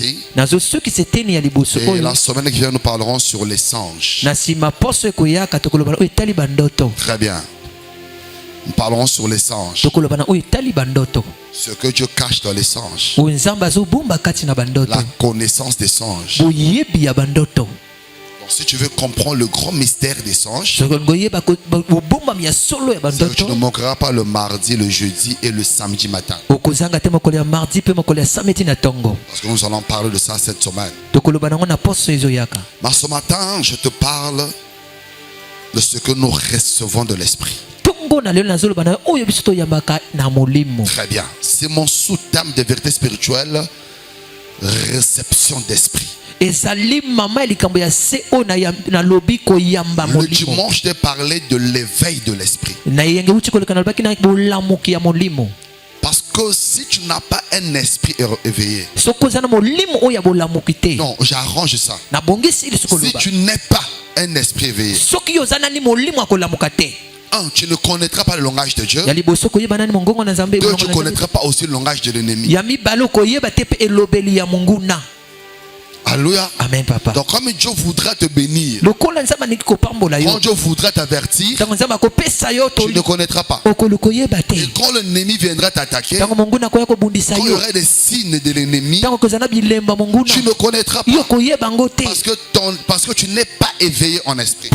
ici. Et la la semaine qui vient, nous parlerons sur les songes. Très bien. Nous parlerons sur les songes. Ce que Dieu cache dans les songes. La connaissance des songes. Donc, si tu veux comprendre le grand mystère des songes, tu ne manqueras pas le mardi, le jeudi et le samedi matin. Parce que nous allons parler de ça cette semaine. Mais ce matin, je te parle de ce que nous recevons de l'esprit. Très bien. C'est mon sous-thème de vérité spirituelle, réception d'esprit. Le dimanche, j'ai parlé de l'éveil de l'esprit. Parce que si tu n'as pas un esprit éveillé, non, j'arrange ça. Si tu n'es pas un esprit éveillé, un, tu ne connaîtras pas le langage de Dieu. Deux, tu ne connaîtras pas aussi le langage de l'ennemi. Alléluia. Amen, papa. Donc comme Dieu voudra te bénir, quand Dieu voudra t'avertir, tu ne connaîtras pas. Et quand l'ennemi viendra t'attaquer, quand il y aura des signes de l'ennemi, tu ne connaîtras pas. Parce que tu n'es pas éveillé en esprit.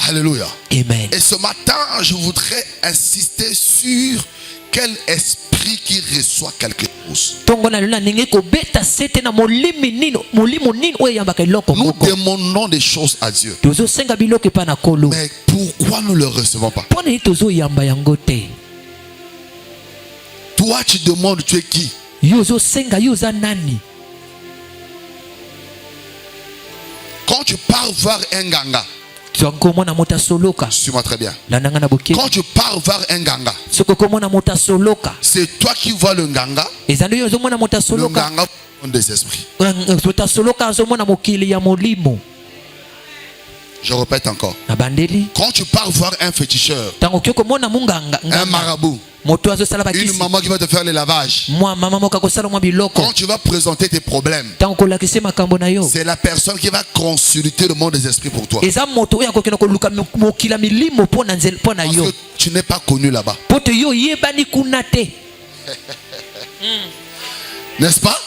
Alléluia. Amen. Et ce matin, je voudrais insister sur quel esprit qui reçoit quelque chose. Nous demandons des choses à Dieu. Mais pourquoi nous ne le recevons pas? Toi, tu demandes, tu es qui? Quand tu pars voir un ganga, suis-moi très bien. Quand tu pars voir un ganga, c'est toi qui vois le ganga. Le ganga des esprits. Je répète encore. Quand tu pars voir un féticheur, un marabout, une maman qui va te faire les lavages, quand tu vas présenter tes problèmes, c'est la personne qui va consulter le monde des esprits pour toi. Parce que tu n'es pas connu là-bas. N'est-ce pas?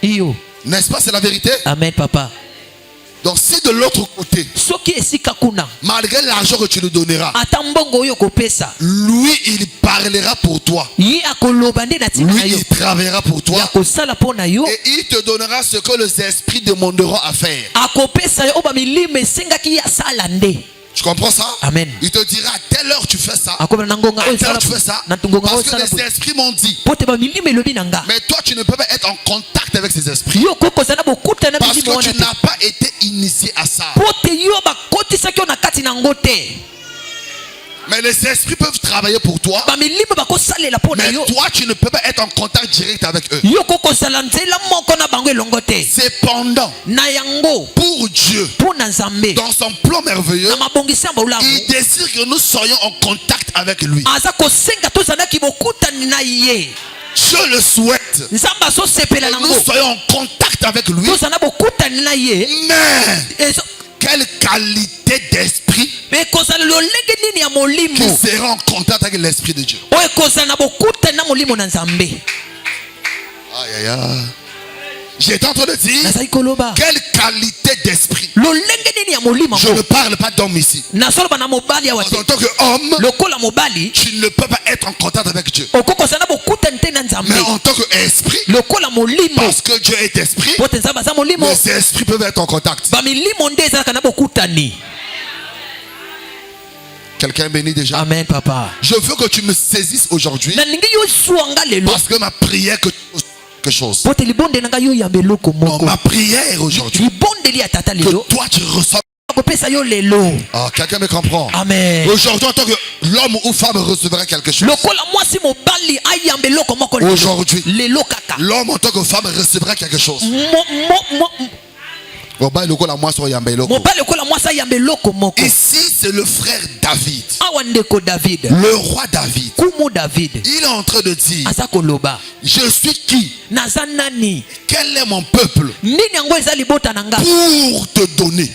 N'est-ce pas? C'est la vérité. Amen, papa. Donc si de l'autre côté, malgré l'argent que tu lui donneras, lui il parlera pour toi. Lui il travaillera pour toi. Et il te donnera ce que les esprits demanderont à faire. Tu comprends ça? Amen. Il te dira à telle heure tu fais ça, à telle heure tu fais ça. Parce que les esprits m'ont dit. Mais toi tu ne peux pas être en contact avec ces esprits. Parce que tu n'as pas été initié à ça. Mais les esprits peuvent travailler pour toi. Mais toi tu ne peux pas être en contact direct avec eux. Cependant, pour Dieu, dans son plan merveilleux, il désire que nous soyons en contact avec lui. Je le souhaite. Que nous soyons en contact avec lui. Mais quelle qualité d'esprit qui sera en contact avec l'esprit de Dieu. Aïe aïe aïe. J'étais en train de dire quelle qualité d'esprit. Je ne parle pas d'homme ici. En tant qu'homme, tu ne peux pas être en contact avec Dieu. Mais en tant qu'esprit, parce que Dieu est esprit, les esprits peuvent être en contact. Quelqu'un bénit déjà. Amen, papa. Je veux que tu me saisisses aujourd'hui. Parce que ma prière que quelque chose. Donc, ma prière aujourd'hui, que toi tu reçois. Ah, quelqu'un me comprend. Amen. Aujourd'hui, en tant que l'homme ou femme recevra quelque chose. Aujourd'hui, l'homme en tant que femme recevra quelque chose. Ici, c'est le frère David. Le roi David. Il est en train de dire, je suis qui? Quel est mon peuple pour te donner?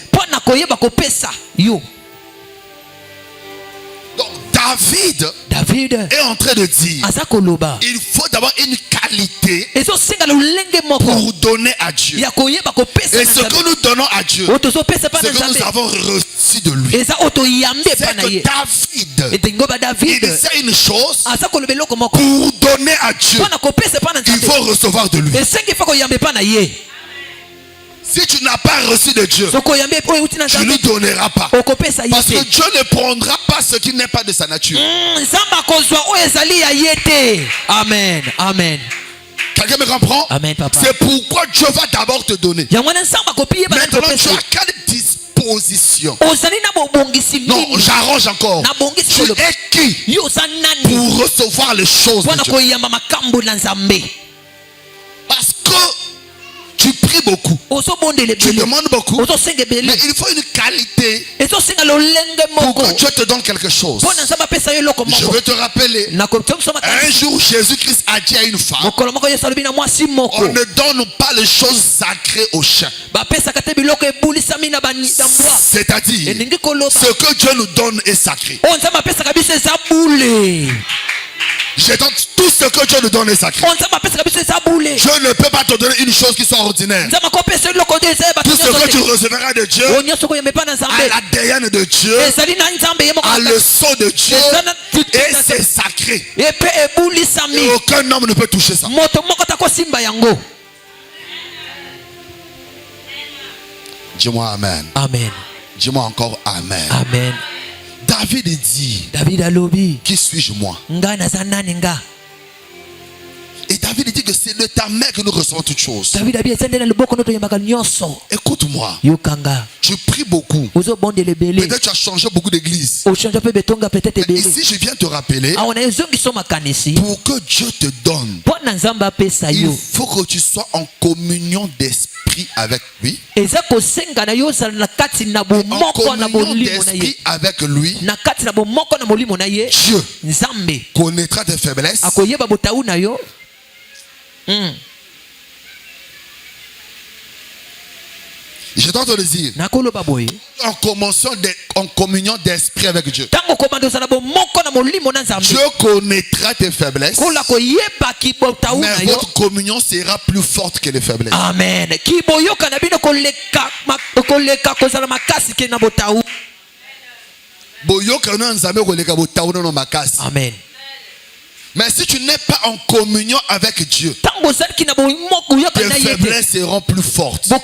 Donc David est en train de dire, il faut d'abord une qualité pour donner à Dieu. Et ce que nous donnons à Dieu, ce que nous avons reçu de lui, c'est que David, il sait une chose, pour donner à Dieu, il faut recevoir de lui. Si tu n'as pas reçu de Dieu, tu ne lui donneras pas. Parce que Dieu ne prendra pas ce qui n'est pas de sa nature. Amen. Amen. Quelqu'un me comprend? Amen, papa. C'est pourquoi Dieu va d'abord te donner. Maintenant, tu as quelle disposition? Non, j'arrange encore. Tu es qui pour recevoir les choses de Dieu? Parce que tu pries beaucoup, tu demandes beaucoup, mais il faut une qualité pour que Dieu te donne quelque chose. Je veux te rappeler, un jour Jésus-Christ a dit à une femme, on ne donne pas les choses sacrées aux chiens. C'est-à-dire, ce que Dieu nous donne est sacré. J'entends, tout ce que Dieu nous donne est sacré. Je ne peux pas te donner une chose qui soit ordinaire. Tout ce que tu recevras de Dieu, à la déesse de Dieu, à le sceau de Dieu, et c'est sacré. Et aucun homme ne peut toucher ça. Dis-moi Amen. Amen. Dis-moi encore Amen. Amen. David dit, qui suis-je moi? Et David dit que c'est de ta main que nous recevons toutes choses. Écoute-moi. Tu pries beaucoup. Peut-être tu as changé beaucoup d'églises. Ici, je viens te rappeler, pour que Dieu te donne, il faut que tu sois en communion d'esprit avec lui. Et en communion d'esprit avec lui, Dieu connaîtra tes faiblesses. Je t'entends le dire. En communion d'esprit avec Dieu, Dieu connaîtra tes faiblesses, mais votre communion sera plus forte que les faiblesses. Amen. Amen. Mais si tu n'es pas en communion avec Dieu, tes faiblesses seront plus fortes. Je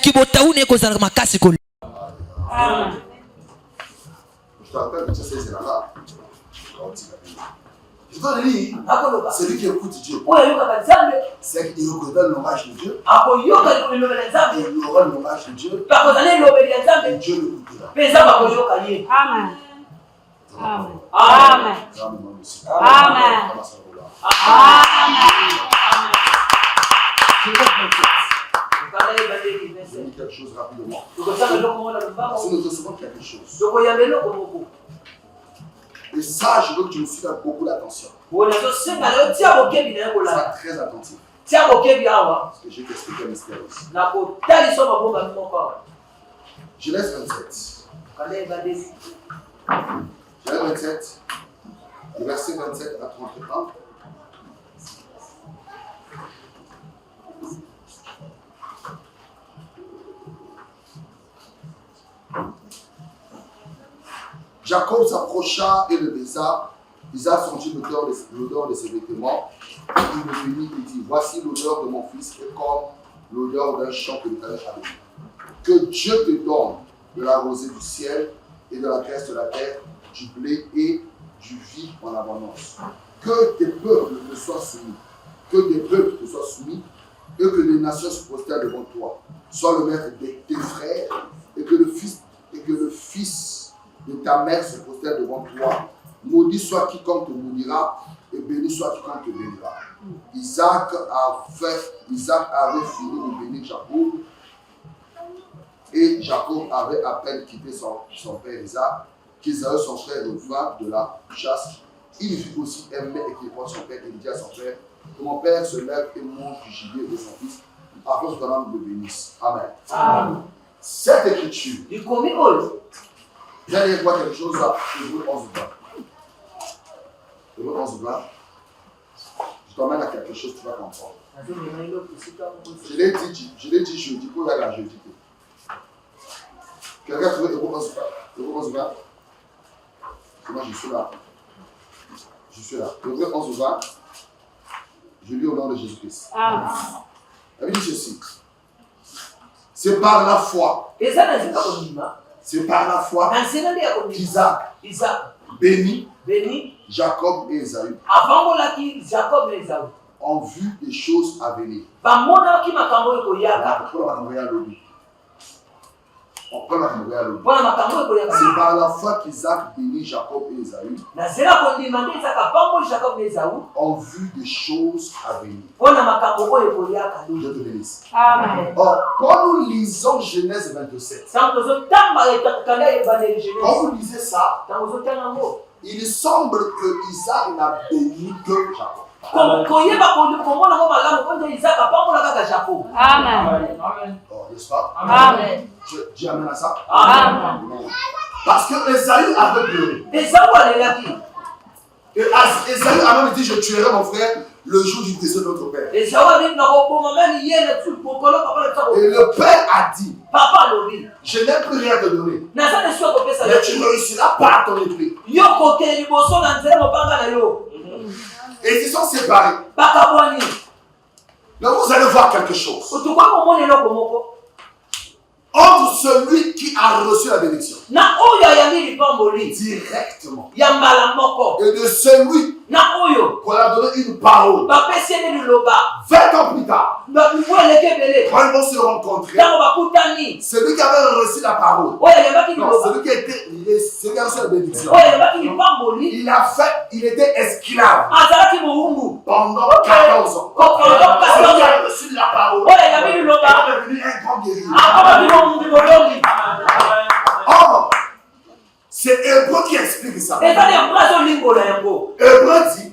te rappelle que c'est là-bas. Je dois lire, celui qui écoute Dieu, c'est qu'il reconnaît le langage de Dieu, et il aura le langage de Dieu, et Dieu l'écoutera. Amen. Amen. Amen. Amen. Je dis quelque chose rapidement. Si nous recevons quelque chose, et ça, je veux que tu me suives avec beaucoup d'attention. Sois très attentif. Parce que je vais t'expliquer un mystère aussi. Genèse 27. Genèse 27, le verset 27 à 31. Jacob s'approcha et le baisa. Isaac sentit l'odeur de ses vêtements. Il le bénit et dit, voici l'odeur de mon fils est comme l'odeur d'un champ que l'Éternel a béni. Que Dieu te donne de la rosée du ciel et de la graisse de la terre, du blé et du vin en abondance. Que tes peuples te soient soumis. Que des peuples te soient soumis et que les nations se prosternent devant toi. Sois le maître de tes frères et que le fils de ta mère se prosterne devant toi. Maudit soit quiconque te maudira et béni soit quiconque te bénira. Isaac avait fini de bénir Jacob Et Jacob avait à peine quitté son père Isaac, qu'Ésaü, son frère, revint de la chasse. Il fut aussi aimé et qu'il voit son père, et il dit à son père, que mon père se lève et mange du gibier de son fils, afin que son âme le bénisse. Amen. Amen. Cette écriture, j'allais voir quelque chose là, Hébreux 11 20. Hébreux 11 20. Je t'emmène à quelque chose, tu vas comprendre. Je l'ai dit jeudi, pour y aller à jeudi. Quelqu'un a trouvé Hébreux 11 20? Hébreux 11 20. Moi je suis là. Je suis là. Hébreux 11 20. Je lis au nom de Jésus-Christ. Elle dit ceci. C'est par la foi. C'est par la foi qu'Isaac bénit Jacob et Ésaü en vue des choses à venir. C'est par la foi qu'Isaac bénit Jacob et Ésaü en vue des choses à venir. Dieu te bénisse. Or, quand nous lisons Genèse 27, quand vous lisez ça, il semble que Isaac n'a béni que Jacob. Amen. Oh, n'est-ce pas? Amen. Je dis amen à ça. Amen. Parce que Ésaü avait pleuré. Et Ésaü a même dit, je tuerai mon frère le jour du décès de notre père. Et le père a dit, je n'ai plus rien te donner, mais tu réussiras par ton épée. Et ils sont séparés. Mais vous allez voir quelque chose. Entre celui qui a reçu la bénédiction directement et de celui qu'on a donné une parole 20 ans plus tard, quand ils vont se rencontrer, celui qui avait reçu la parole, non, celui qui a reçu la bénédiction, il était esclave pendant 14 ans. Celui qui a reçu la parole est devenu un grand guerrier. Or, c'est Hébreu qui explique ça. Hébreu dit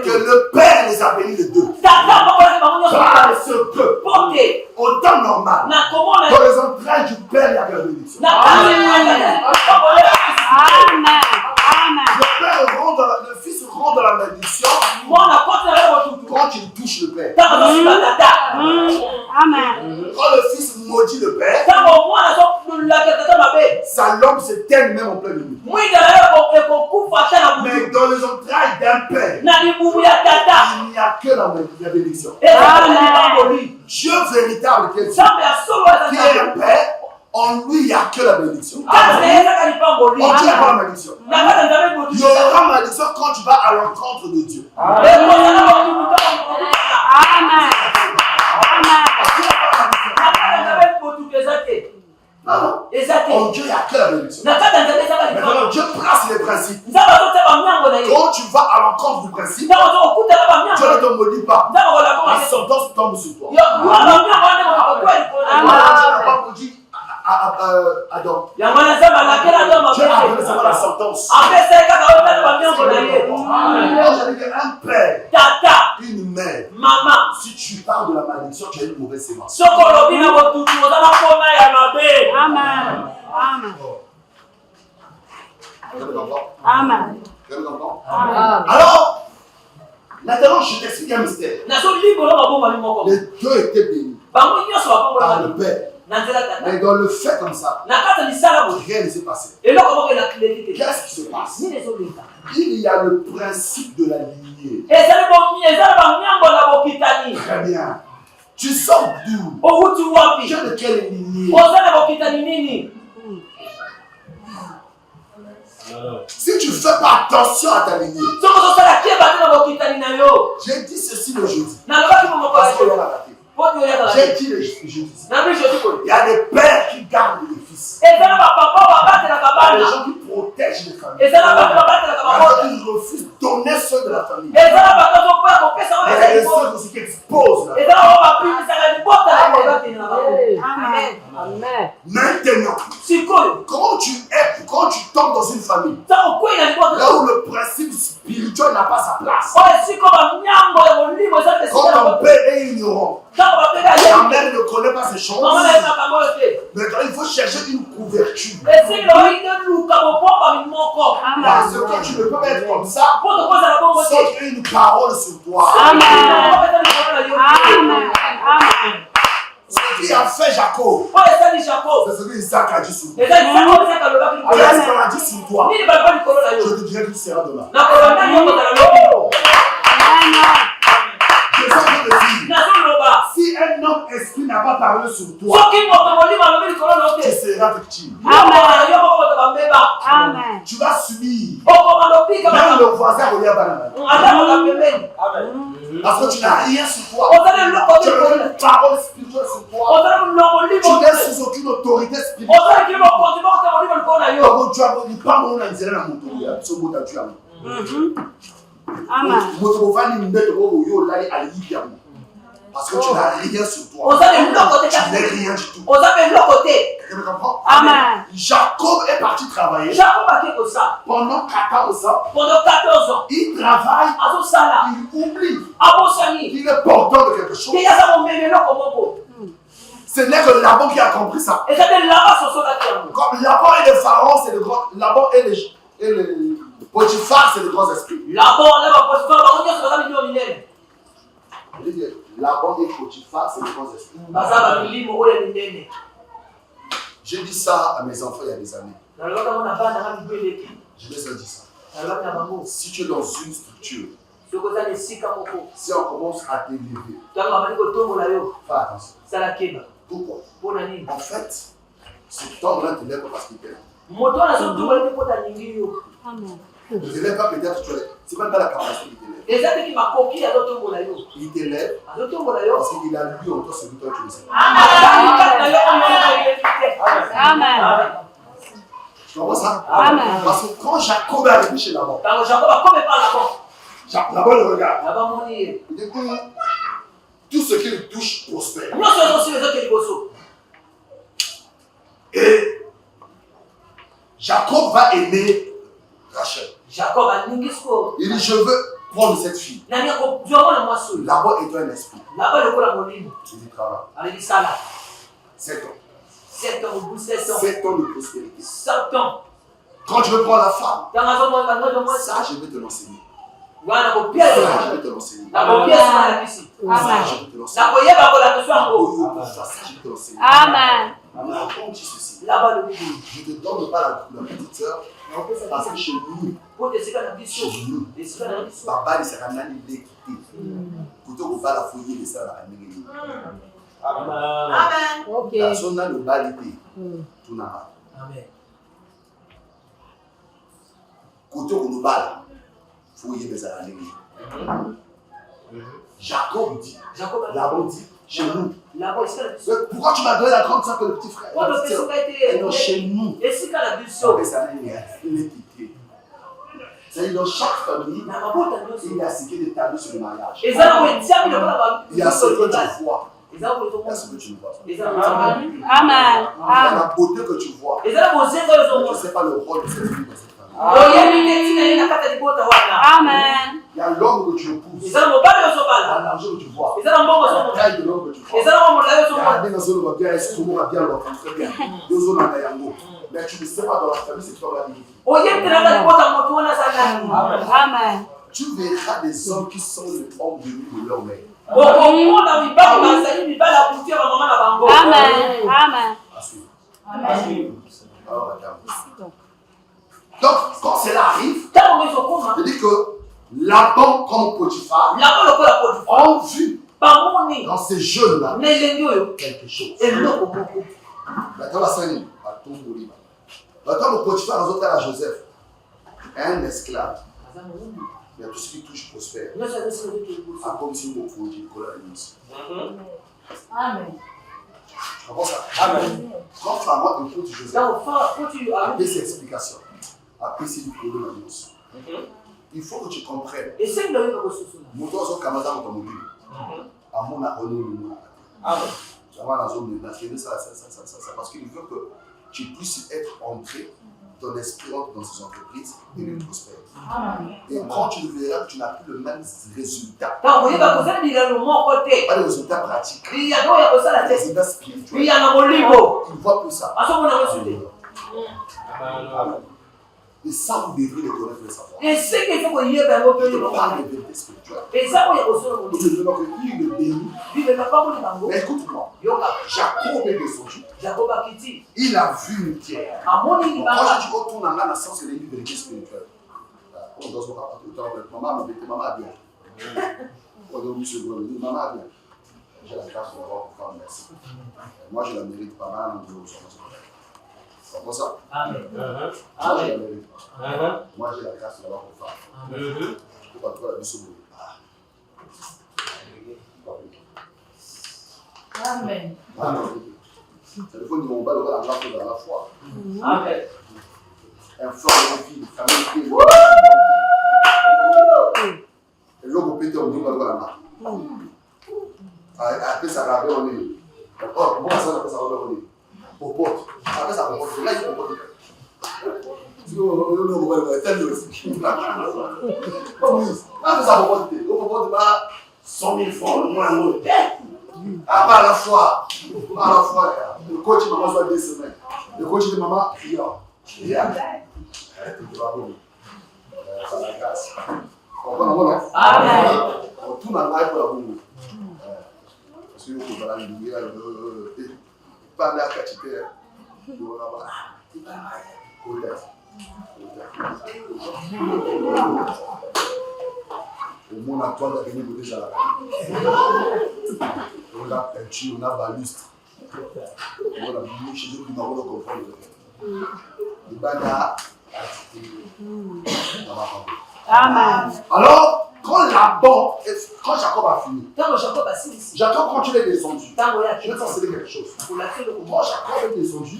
que le Père les a bénis les deux. Parce que, au temps normal, dans les entrailles du Père, il y a la bénédiction. Amen. Le Fils rentre dans la malédiction quand il touche le Père. Amen. Quand le Fils maudit le Père, sa lampe s'éteint même en pleine nuit. Mais dans les entrailles d'un Père, il n'y a que la bénédiction. Dieu véritable qui est le Père, en lui, il n'y a que la bénédiction. En Dieu, il n'y a pas la malédiction. Il y aura malédiction quand tu vas à l'encontre de Dieu. Amen. En Dieu, il n'y a que la bénédiction. Maintenant, Dieu place les principes. Quand tu vas à l'encontre du principe, Dieu ne te maudit pas. La sentence tombe sur toi. Dieu n'a pas maudit Adam. Dieu a donné seulement la sentence. Un père, une mère, si tu parles de la malédiction, tu as une mauvaise sémence. Amen. Amen. Alors, maintenant, je t'explique un mystère. Les deux étaient bénis par le Père. Mais dans le fait comme ça, rien ne s'est passé. Qu'est-ce qui se passe? Il y a le principe de la lignée. Très bien. Tu sors d'où? Tu es de quelle lignée? Si tu ne fais pas attention à ta lignée, j'ai dit ceci le jeudi. J'ai dit le jeudi. Il y a des pères qui gardent les fils. Il y a des gens qui protègent les familles. Il y a des gens qui refusent de donner ceux de la famille. Il y a des ceux aussi qui exposent la famille. Amen. Mais Quand tu tombes dans une famille, là où le principe spirituel n'a pas sa place, quand ton père est ignorant, ta mère ne connaît pas ces choses, maintenant il faut chercher une couverture. Parce que tu ne peux pas être comme ça sans qu'il y ait une parole sur toi. Ce qui a fait Jacob, c'est ce que Isaac a dit sur toi. Alors, ce qu'on a dit sur toi, je te dirai que tu seras de là. Je sais que le dire. Si un homme esprit n'a pas parlé sur toi, tu seras victime. Tu vas subir. Même le voisin regarde pas la main. Parce que tu n'as rien sur toi. Tu n'as aucune parole spirituelle sur toi. Tu n'es sous aucune autorité spirituelle. Parce que tu n'as rien sur toi. Tu n'es rien du tout. Tu me comprends? Amen. Jacob est parti travailler. Pendant 14 ans. Il travaille. Il oublie. Il est porteur de quelque chose. Ce n'est que Laban qui a compris ça. Comme Laban et le pharaon, c'est le grand. Laban et le Potiphar, c'est le grand esprit. Laban et Potiphar, c'est le grand esprit. J'ai dit ça à mes enfants il y a des années. Je les ai dit ça. Si tu es dans une structure, si on commence à t'élever, fais attention. Pourquoi? En fait, cet homme-là te lève parce qu'il t'aime. Ne te lève pas peut-être, c'est même pas la capacité qu'il t'élève. Il t'élève parce qu'il a lu en toi celui que tu le sais. Amen. Tu comprends ça? Amen. Parce que quand Jacob est arrivé chez Laban, Laban le regarde. Il dit tout ce qu'il touche prospère. Et Jacob va aimer Rachel. Il dit je veux prendre cette fille. Laban est un esprit. Il dit travail. 7 ans. 7 ans de prospérité. Quand tu veux prendre la femme, ça je vais te l'enseigner. Ça je vais te l'enseigner. Ça je vais te l'enseigner. Ça je vais te l'enseigner. Amen. Alors, on dit ceci. Je ne te donne pas la petite sœur parce que chez nous, Baba ne sera pas l'équité. Plutôt que va la fouiller les sœurs à l'Amérique. Amen. Ok. Personne n'a le balité. Tout n'a pas. Amen. Côté où nous balles, fouiller les sœurs à l'Amérique. Jacob dit, Laban dit, chez nous. Pourquoi tu m'as donné la grande sœur que le petit frère? Non, chez nous. C'est l'équité. C'est-à-dire dans chaque famille, il y a ce qui est établi sur le mariage. Il y a ce que tu vois. Il y a ce que tu ne vois pas. Amen. Il y a la beauté que tu vois. Je ne sais pas le rôle de cette fille dans cette famille. Amen. Il y a l'homme que tu épouses. Il y a l'argent que tu vois. Il y a la taille de l'homme que tu vois. Il y a des gens qui vont bien, est-ce qu'on va bien leur très bien. Mais tu ne sais pas dans la famille, c'est toi la vie. Amen. Tu verras des hommes qui sont les hommes venus de leur mère. Amen. Donc, quand cela arrive, je dis que Laban comme Potiphar ont vu dans ces jeunes-là quelque chose. Maintenant, la scène, maintenant, le Potiphar a à Joseph, un esclave. Il y a tout ce qui touche prospère. Comme si on pouvait dire Amen. Tu comprends ça? Amen. Quand Pharaon écoute Joseph, après ces explications, après ces problèmes, il faut que tu comprennes. Moto Kamada automobile. Amon a renou le monde. Ça va dans la zone de nationalité, ça parce qu'il veut que tu puisses être entré, ton esprit entre dans ces entreprises et le prospère. Et quand tu le verras, tu n'as plus le même résultat. Pas de résultat pratique. Des résultats spirituels. Il ne voit plus ça. Et ça, vous devrez le connaître et le savoir. Je te parle de vérité spirituelle. Nous devons que lui le bénit. Mais écoute-moi, Jacob est descendu. Il a vu une pierre. Quand je dis retourne en la sens, c'est une vérité spirituelle. Maman a bien. Maman a bien. J'ai la grâce de l'avoir pour faire merci. Moi, je la mérite pas mal. C'est comme ça? Amen. Moi, je la mérite pas. Moi, j'ai la grâce de l'avoir pour faire. Pourquoi tu vas la vie sur le Amen. C'est le fond du monde, on va la grâce de la foi. Amen. Un fort de vie, famille, et l'homme peut être au niveau de la main. Après ça, la on est. Oh, moi, ça, après ça, on est. Popote. Après ça, popote. Là, il faut popote. Si on va faire le aussi. Après ça, popote. On popote pas 100 000 francs, le moins l'autre. Après, à la fois, le coach de maman soit 2 semaines. Le coach de maman, rien. Ça la grâce. Amen. On tourne en live pour la boum. Parce que vous allez nous dire, pas de la quantité. Au monde à toi, de venir déjà là. On a peinture, on a balustre. On a mis chez eux qui n'ont pas compris. Le bana. Amen. Alors, quand Jacob a fini, Jacob, quand il est descendu, je vais t'enseigner quelque chose. Quand Jacob est descendu,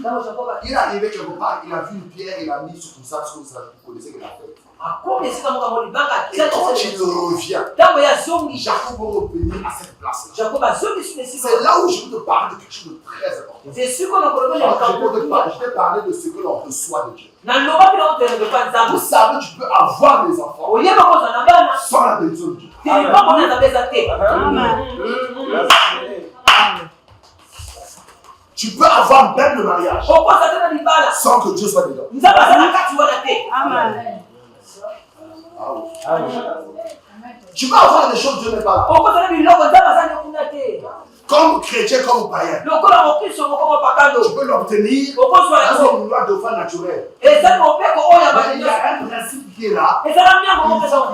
il est arrivé quelque part, il a vu une pierre, il a mis sur tout ça, vous connaissez qu'il a fait. Et quand il revient, Jacob va revenir à cette place-là. C'est là où je veux te parler de quelque chose de très important. Je t'ai parlé de ce que l'on reçoit de Dieu. Vous savez, tu peux avoir des enfants sans la bénédiction de Dieu. Tu peux avoir même le mariage sans que Dieu soit dedans. Amen. Tu peux avoir des choses que Dieu n'est pas là. Comme chrétien, comme païen. Tu peux l'obtenir dans une loi de foi naturelle. Il y a un principe qui est là. Il faut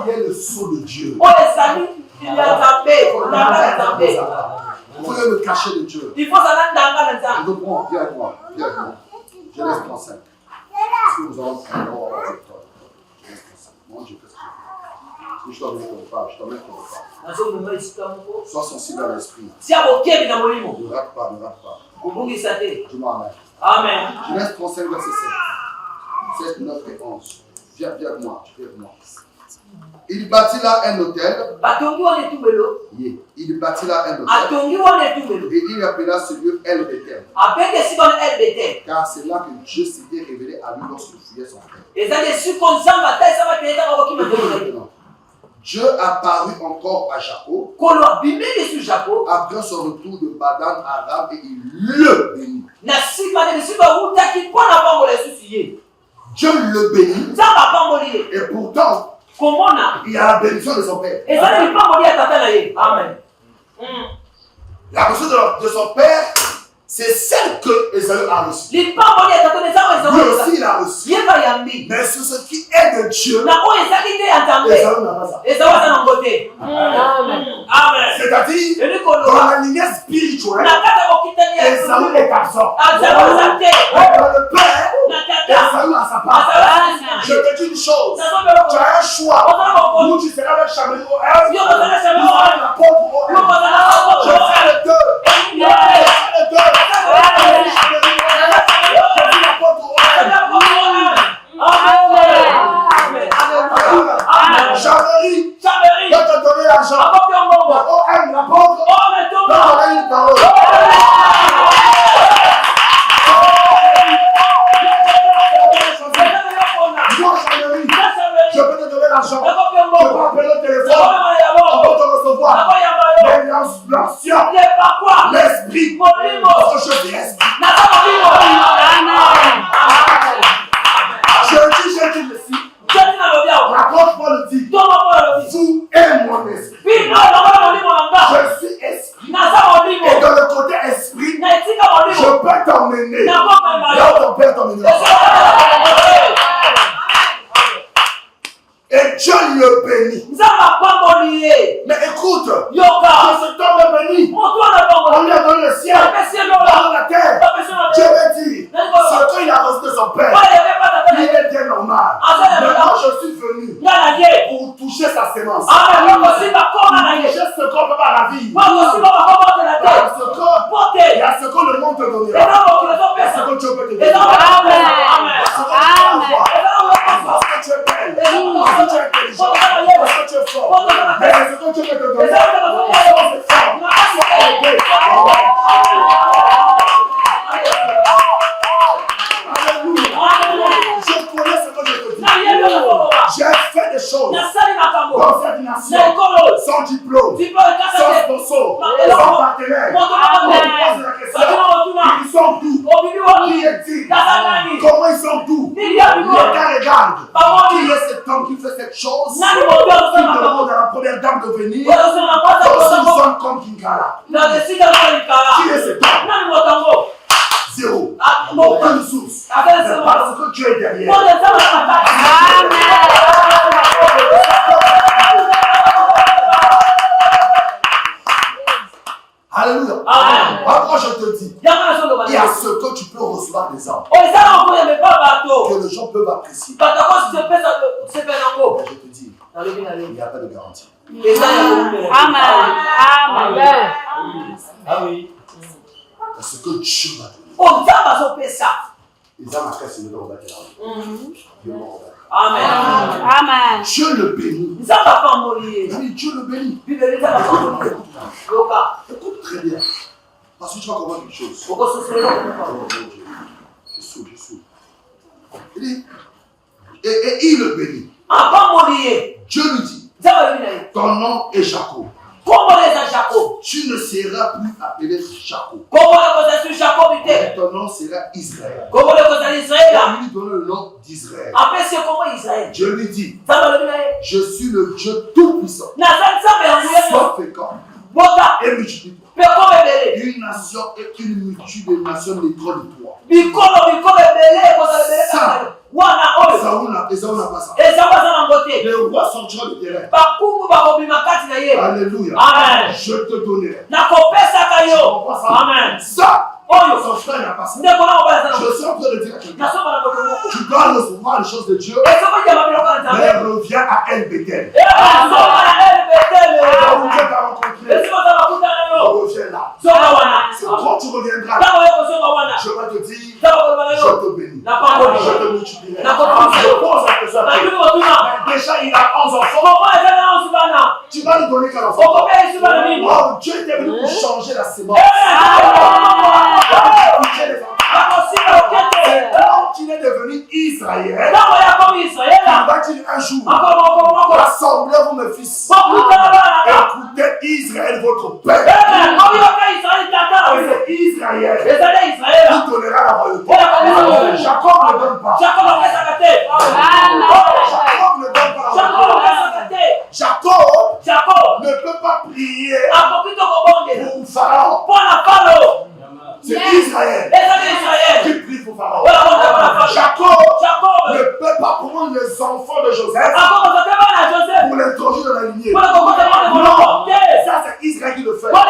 qu'il y ait le sceau de Dieu. Il faut le cachet de Dieu. Je te prends, viens avec moi. Genèse 35. Est-ce que nous allons moi, je fais ce que je fais. Si je t'emmène quelque part, je t'emmène quelque part. Sois sensible à l'esprit. Ne rate pas. Dis-moi Amen. Genèse 35, verset 7. 7, 9 et 11. Viens avec moi. Il bâtit là un hôtel. Il bâtit là un hôtel. Et il appela ce lieu El Bethel. Car c'est là que Dieu s'était révélé à lui lorsqu'il fouillait son frère. Dieu apparut encore à Jacob après son retour de Padan Aram et il le bénit. Dieu le bénit. Et pourtant, il a la bénédiction de son père. Amen. La bénédiction de son père, c'est celle que Esaü a reçue. Lui aussi, il a reçu. Mais sur ce qui est de Dieu, Esaü n'a pas ça. Amen. C'est-à-dire, dans la lignée spirituelle, Esaü est absent. Dans le père, Esaü a sa part. Je te dis une chose, tu as un choix. Où tu seras avec Chameau, ou la pauvre. Je ferai le deux. Chamerie va te donner l'argent. Oh, aime l'apôtre. Va te donner une parole. béni. Nzamba Mais écoute, yoka cet homme est béni. On lui a donné le ciel, dans la terre. Dieu me dit, ce qu'il a reçu de son père, il est bien normal. Maintenant, je suis venu pour toucher sa sémence. Toucher ce qu'on peut pas ravir. Parce que il y a ce que le monde te donnera. Il y a ce que Dieu peut te donner. Parce que tu es belle, parce que tu es intelligent, parce que tu es fort. Mais c'est ce que Dieu peut te donner. C'est fort. Je connais ce que je te dis. J'ai fait des choses dans cette nation sans diplôme, sans sponsor, sans partenaire. Ils sont d'où? Qui est-il? Comment ils sont d'où? Regarde. Qui est cet homme qui fait cette chose? Qui demande à la première dame de venir dans une zone comme Kingala? Qui est cet homme? Zéro. Aucune source. C'est parce que Dieu est derrière. Alléluia. Moi je te dis, il y a ce que tu peux recevoir des hommes que les gens peuvent apprécier. Mais je te dis, il n'y a pas de garantie. Amen. Ah oui. C'est ce que Dieu m'a donné. Les hommes à casser le don Amen. Dieu le bénit. Dieu le bénit. Écoute très bien. Parce que tu vas comprendre quelque chose. Je souffle. Il dit, et il le bénit. Dieu lui dit, ton nom est Jacob. Tu ne seras plus appelé Jacob. Mais ton nom sera Israël. Il lui donne le nom d'Israël. Dieu lui dit, je suis le Dieu tout-puissant. Sois fécond et multiplie. Une nation est une multitude de nations naîtront de toi. Esaü n'a pas ça. Le roi sortira de terrain. Alléluia. Amen. Je te donnerai. Amen. Ça, son frère n'a pas ça. Je suis en train de dire à quelqu'un, tu dois recevoir les choses de Dieu, mais reviens à El Bethel. Là où Dieu t'a rencontré, reviens là. C'est quand tu reviendras là, je vais te dire, je te bénis, je te multiplierai. Je pose la question à Dieu. Déjà il a 11 enfants. Tu vas lui donner quel enfant? Oh, Dieu était venu pour changer la sémence. C'est quand il est devenu Israël, il va dire un jour, rassemblez vous mes fils, écoutez Israël votre père. C'est Israël qui donnera la royauté. Jacob ne donne pas. Jacob ne donne pas la royauté. Jacob ne peut pas prier pour Pharaon. C'est Israël qui prie pour Pharaon. Jacob ne peut pas prendre les enfants de Joseph pour l'introduire dans la lignée. Non, ça c'est Israël qui le fait. Alors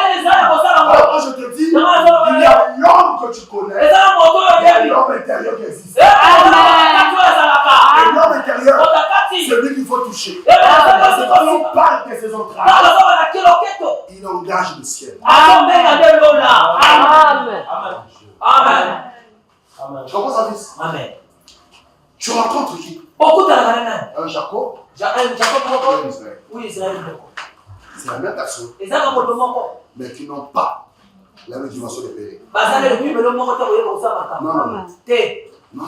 moi je te dis, il y a l'homme que tu connais, il y a l'homme intérieur qui existe. Et l'homme intérieur, c'est lui qu'il faut toucher. Parce que quand on parle de ses entrailles, il engage le ciel. Tu comprends ça, fils? Tu rencontres qui? Un Jacob. Oui, Israël. C'est la même personne, mais qui n'ont pas la même dimension de paix. Non. Non.